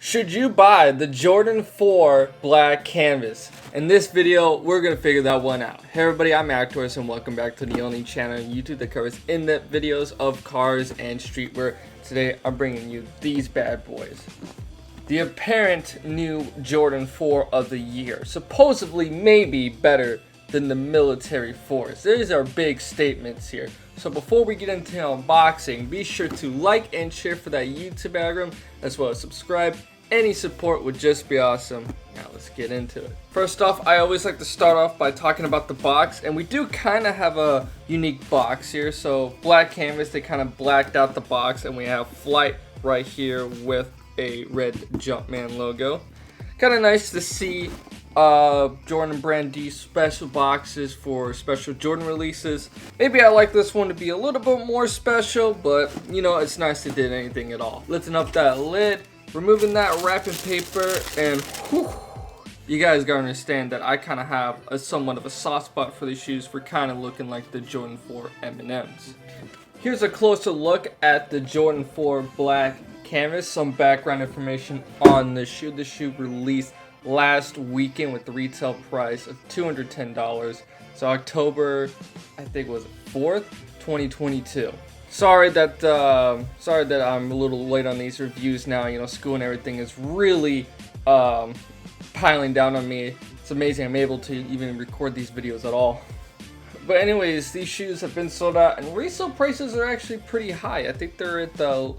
Should you buy the Jordan 4 black canvas? In this video, we're going to figure that one out. Hey everybody, I'm Actors and welcome back to the only channel on YouTube that covers in-depth videos of cars and streetwear. Today, I'm bringing you these bad boys. The apparent new Jordan 4 of the year. Supposedly, maybe better than the military force. These are big statements here. So before we get into unboxing, be sure to like and share for that YouTube algorithm, as well as subscribe. Any support would just be awesome. Now let's get into it. First off, I always like to start off by talking about the box, and we do kind of have a unique box here. So black canvas, they kind of blacked out the box, and we have Flight right here with a red Jumpman logo. Kind of nice to see Jordan brand D special boxes for special Jordan releases. Maybe I like this one to be a little bit more special, but you know, it's nice they did anything at all. Lifting up that lid, removing that wrapping paper, and whew, you guys gotta understand that I kind of have a somewhat of a soft spot for these shoes for kind of looking like the Jordan 4 M&Ms. Here's a closer look at the Jordan 4 black canvas. Some background information on the shoe. The shoe released last weekend with the retail price of $210. So October, I think was 4th, 2022. Sorry that I'm a little late on these reviews now. You know, school and everything is really piling down on me. It's amazing I'm able to even record these videos at all. But anyways, these shoes have been sold out, and resale prices are actually pretty high. I think they're at the,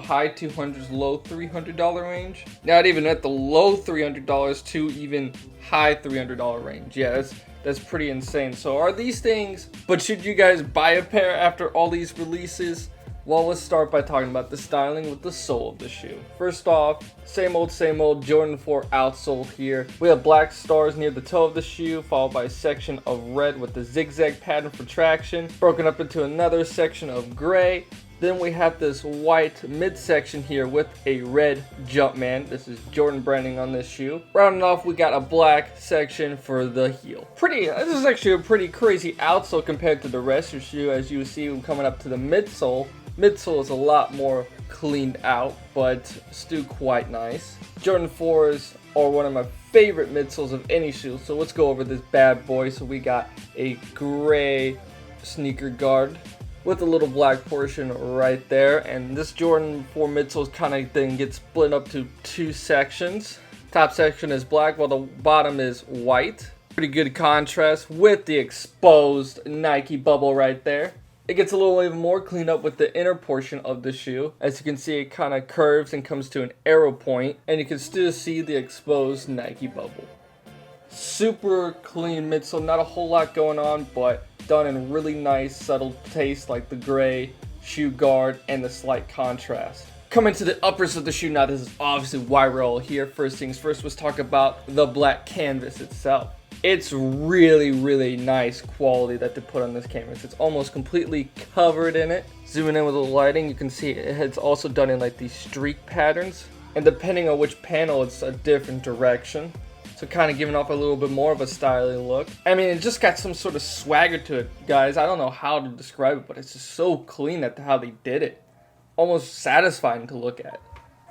high 200s, low $300 range. Not even at the low $300 to even high $300 range. Yeah, that's pretty insane. So are these things, but should you guys buy a pair after all these releases? Well, let's start by talking about the styling with the sole of the shoe. First off, same old Jordan 4 outsole here. We have black stars near the toe of the shoe, followed by a section of red with the zigzag pattern for traction, broken up into another section of gray. Then we have this white midsection here with a red Jumpman. This is Jordan branding on this shoe. Rounding off, we got a black section for the heel. This is actually a pretty crazy outsole compared to the rest of the shoe. As you see, coming up to the midsole. Midsole is a lot more cleaned out, but still quite nice. Jordan 4s are one of my favorite midsoles of any shoe, so let's go over this bad boy. So we got a gray sneaker guard with a little black portion right there, and this Jordan 4 midsole kind of then gets split up to two sections. Top section is black while the bottom is white. Pretty good contrast with the exposed Nike bubble right there. It gets a little even more cleaned up with the inner portion of the shoe. As you can see, it kind of curves and comes to an arrow point, and you can still see the exposed Nike bubble. Super clean midsole, not a whole lot going on, but done in really nice subtle taste like the gray shoe guard and the slight contrast. Coming to the uppers of the shoe, now this is obviously why we're all here. First things first, let's talk about the black canvas itself. It's really nice quality that they put on this canvas. It's almost completely covered in it. Zooming in with the lighting, you can see it's also done in like these streak patterns. And depending on which panel, it's a different direction. So kind of giving off a little bit more of a styling look. I mean, it just got some sort of swagger to it, guys. I don't know how to describe it, but it's just so clean at how they did it. Almost satisfying to look at.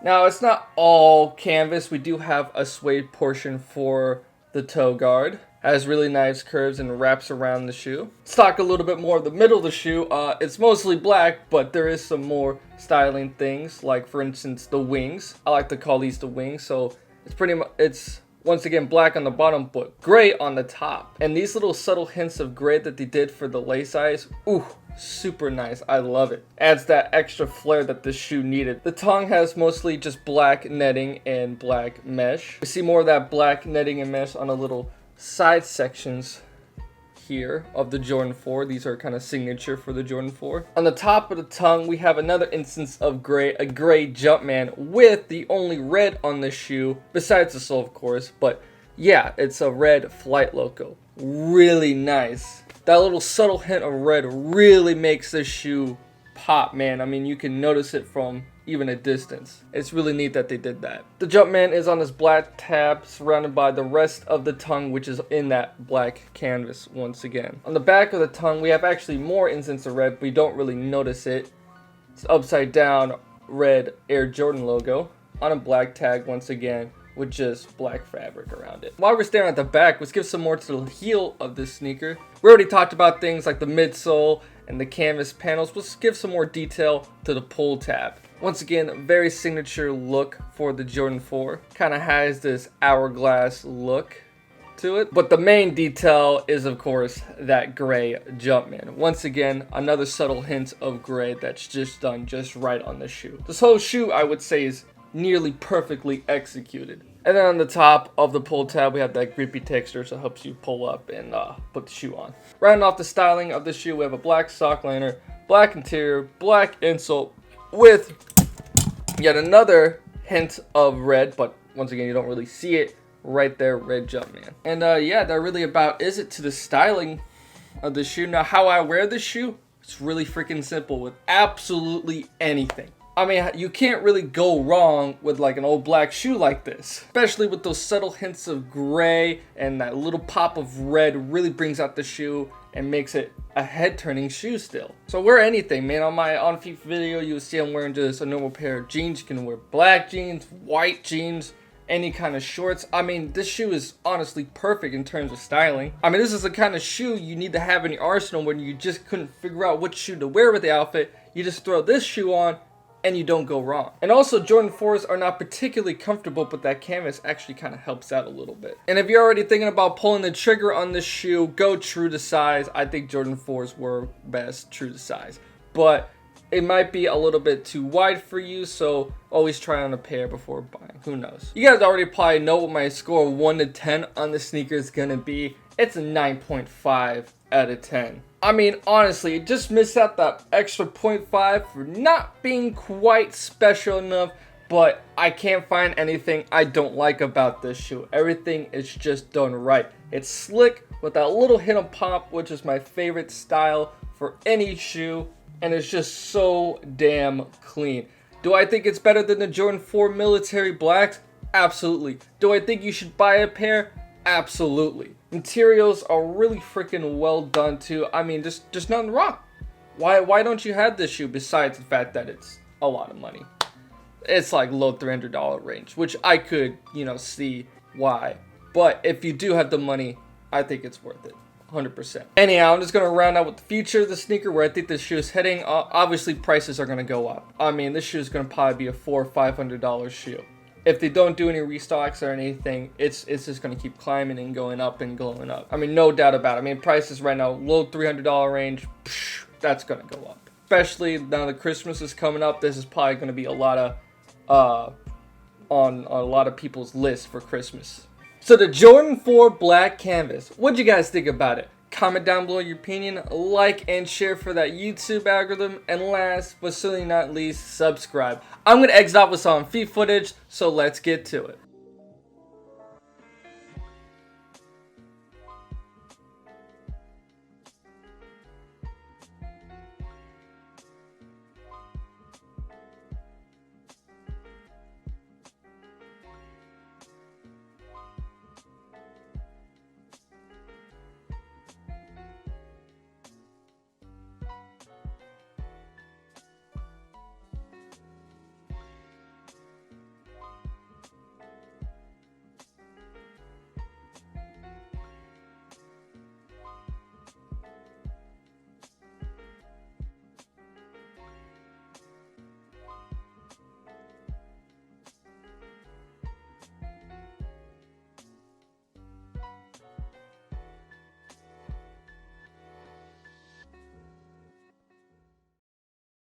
Now, it's not all canvas. We do have a suede portion for the toe guard. Has really nice curves and wraps around the shoe. Let's talk a little bit more of the middle of the shoe. It's mostly black, but there is some more styling things, like for instance the wings. I like to call these the wings. So it's once again black on the bottom, but gray on the top. And these little subtle hints of gray that they did for the lace eyes, ooh, super nice. I love it. Adds that extra flair that this shoe needed. The tongue has mostly just black netting and black mesh. We see more of that black netting and mesh on a little side sections here of the Jordan 4. These are kind of signature for the Jordan 4. On the top of the tongue, we have another instance of gray, a gray Jumpman with the only red on the shoe, besides the sole of course, but yeah, it's a red Flight logo. Really nice. That little subtle hint of red really makes this shoe pop, man. I mean, you can notice it from even a distance. It's really neat that they did that. The Jumpman is on this black tab surrounded by the rest of the tongue, which is in that black canvas once again. On the back of the tongue, we have actually more instances of red, but we don't really notice it. It's upside down red Air Jordan logo. on a black tag once again with just black fabric around it. While we're staring at the back, let's give some more to the heel of this sneaker. We already talked about things like the midsole and the canvas panels. Let's give some more detail to the pull tab. Once again, very signature look for the Jordan 4. Kind of has this hourglass look to it. But the main detail is, of course, that gray Jumpman. Once again, another subtle hint of gray that's just done just right on the shoe. This whole shoe, I would say, is nearly perfectly executed. And then on the top of the pull tab, we have that grippy texture, so it helps you pull up and put the shoe on. Rounding off the styling of the shoe, we have a black sock liner, black interior, black insole, with yet another hint of red, but once again, you don't really see it right there, red Jumpman. And yeah, that really about is it to the styling of the shoe. Now, how I wear this shoe, it's really freaking simple with absolutely anything. I mean, you can't really go wrong with like an old black shoe like this, especially with those subtle hints of gray, and that little pop of red really brings out the shoe and makes it a head-turning shoe still. So wear anything, man. On my on-feet video, you'll see I'm wearing just a normal pair of jeans. You can wear black jeans, white jeans, any kind of shorts. I mean, this shoe is honestly perfect in terms of styling. I mean, this is the kind of shoe you need to have in your arsenal when you just couldn't figure out which shoe to wear with the outfit. You just throw this shoe on and you don't go wrong. And also, Jordan 4s are not particularly comfortable, but that canvas actually kind of helps out a little bit. And if you're already thinking about pulling the trigger on this shoe, go true to size. I think Jordan 4s were best true to size. But it might be a little bit too wide for you, so always try on a pair before buying. Who knows? You guys already probably know what my score of 1 to 10 on the sneaker is gonna be. It's a 9.5 out of 10. I mean, honestly, just miss out that extra 0.5 for not being quite special enough, but I can't find anything I don't like about this shoe. Everything is just done right. It's slick with that little hint of pop, which is my favorite style for any shoe, and it's just so damn clean. Do I think it's better than the Jordan 4 military blacks? Absolutely. Do I think you should buy a pair? Absolutely. Materials are really freaking well done too. I mean, just nothing wrong. Why don't you have this shoe besides the fact that it's a lot of money? It's like low $300 range, which I could, see why. But if you do have the money, I think it's worth it. 100%. Anyhow, I'm just going to round out with the future of the sneaker, where I think this shoe is heading. Obviously, prices are going to go up. I mean, this shoe is going to probably be a $400 or $500 shoe. If they don't do any restocks or anything, it's just going to keep climbing and going up and going up. I mean, no doubt about it. I mean, prices right now, low $300 range, that's going to go up. Especially now that Christmas is coming up, this is probably going to be a lot of, on a lot of people's lists for Christmas. So the Jordan 4 Black Canvas, what'd you guys think about it? Comment down below your opinion, like and share for that YouTube algorithm, and last but certainly not least, subscribe. I'm going to exit off with some feet footage, so let's get to it.